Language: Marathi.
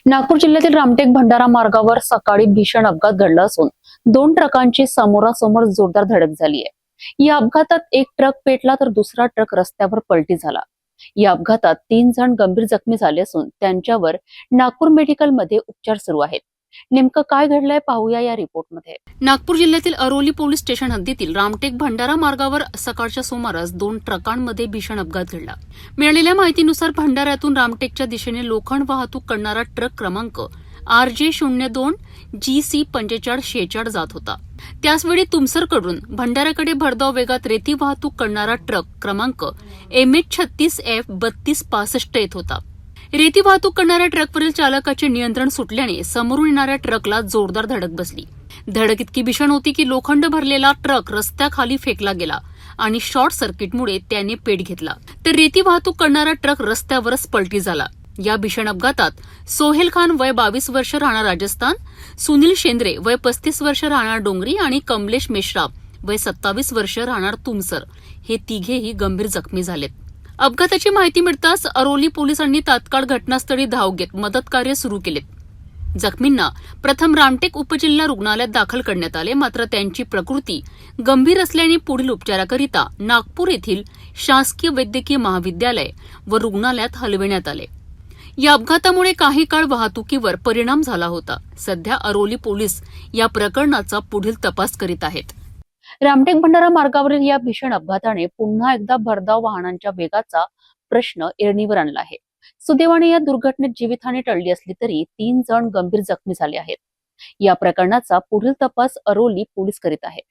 नागपूर जिल्ह्यातील रामटेक भंडारा मार्गावर सकाळी भीषण अपघात घडला असून 2 ट्रकांची समोरासमोर जोरदार धडक झाली आहे। या अपघातात एक ट्रक पेटला तर दुसरा ट्रक रस्त्यावर पलटी झाला। या अपघातात 3 जण गंभीर जखमी झाले असून त्यांच्यावर नागपूर मेडिकलमध्ये उपचार सुरू आहेत। नेमकं काय घडलंय पाहूया या रिपोर्टमध्ये। नागपूर जिल्ह्यातील अरोली पोलीस स्टेशन हद्दीतील रामटेक भंडारा मार्गावर सकाळच्या सुमारास 2 ट्रकांमध्ये भीषण अपघात घडला। मिळालेल्या माहितीनुसार भंडाऱ्यातून रामटेकच्या दिशेने लोखंड वाहतूक करणारा ट्रक क्रमांक RJ02 GC 4546 जात होता। त्याचवेळी तुमसरकडून भंडाऱ्याकडे भरधाव वेगात रेती वाहतूक करणारा ट्रक क्रमांक MH36F 3265 येत होता। रेती वाहतूक करणाऱ्या ट्रकवरील चालकाचे नियंत्रण सुटल्याने समोरून येणाऱ्या ट्रकला जोरदार धडक बसली। धडक इतकी भीषण होती की लोखंड भरलेला ट्रक रस्त्याखाली फेकला गेला आणि शॉर्ट सर्किटमुळे त्याने पेट घेतला, तर रेती वाहतूक करणारा ट्रक रस्त्यावरच पलटी झाला। या भीषण अपघातात सोहेल खान वय 22 वर्ष राहणार राजस्थान, सुनील शेंद्रे वय 35 वर्ष राहणार डोंगरी आणि कमलेश मेश्राम वय 27 वर्ष राहणार तुमसर हे तिघेही गंभीर जखमी झालेत। अपघाताची माहिती मिळताच अरोली पोलिसांनी तात्काळ घटनास्थळी धाव घेत मदत कार्य सुरू केलेत। जखमींना प्रथम रामटेक उपजिल्हा रुग्णालयात दाखल करण्यात आले, मात्र त्यांची प्रकृती गंभीर असल्याने पुढील उपचाराकरिता नागपूर येथील शासकीय वैद्यकीय महाविद्यालय व रुग्णालयात हलविण्यात आले। या अपघातामुळे काही काळ वाहतुकीवर परिणाम झाला होता। सध्या अरोली पोलीस या प्रकरणाचा पुढील तपास करीत आहेत। रामटेक भंडारा मार्गावरील या भीषण अपघाताने पुन्हा एकदा भरधाव वाहनांच्या वेगाचा प्रश्न ऐरणीवर आणला आहे। सुदैवाने या दुर्घटनेत जीवितहानी टळली असली तरी 3 जण गंभीर जखमी झाले आहेत। या प्रकरणाचा पुढील तपास अरोली पोलीस करीत आहेत।